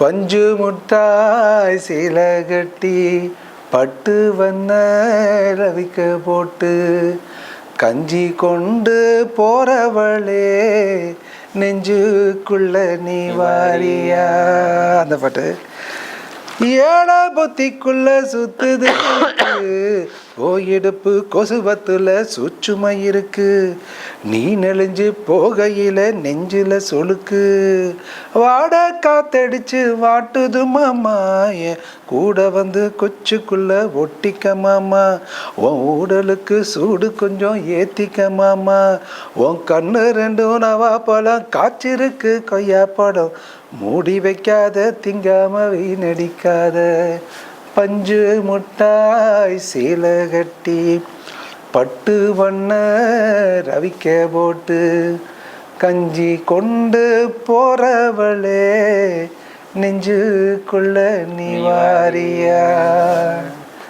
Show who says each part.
Speaker 1: பஞ்சு முட்டாய் சீலை கட்டி பட்டு வண்ண ரவிக்க போட்டு கஞ்சி கொண்டு போறவளே நெஞ்சுக்குள்ள நீ வாரியா. அந்த பாட்டு. ஏழை புத்திக்குள்ள சுத்துது ஓ இடுப்பு கொசுபத்துல சுற்றுமை இருக்கு, நீ நெளிஞ்சு போகையில நெஞ்சில சொலுக்கு, வாட காத்தடிச்சு வாட்டுது மாமா, என் கூட வந்து கொச்சுக்குள்ள ஒட்டிக்க மாமா, உன் உடலுக்கு சூடு கொஞ்சம் ஏத்திக்க மாமா, உன் கண்ணு ரெண்டும் நவா பழம் காய்ச்சிருக்கு கொய்யா படம், மூடி வைக்காத திங்காம வீணடிக்காத, பஞ்சு முட்டாய் சீலை கட்டி பட்டு வண்ண ரவிக்க போட்டு கஞ்சி கொண்டு போறவளே நெஞ்சுக்குள்ள நீ வாரியா.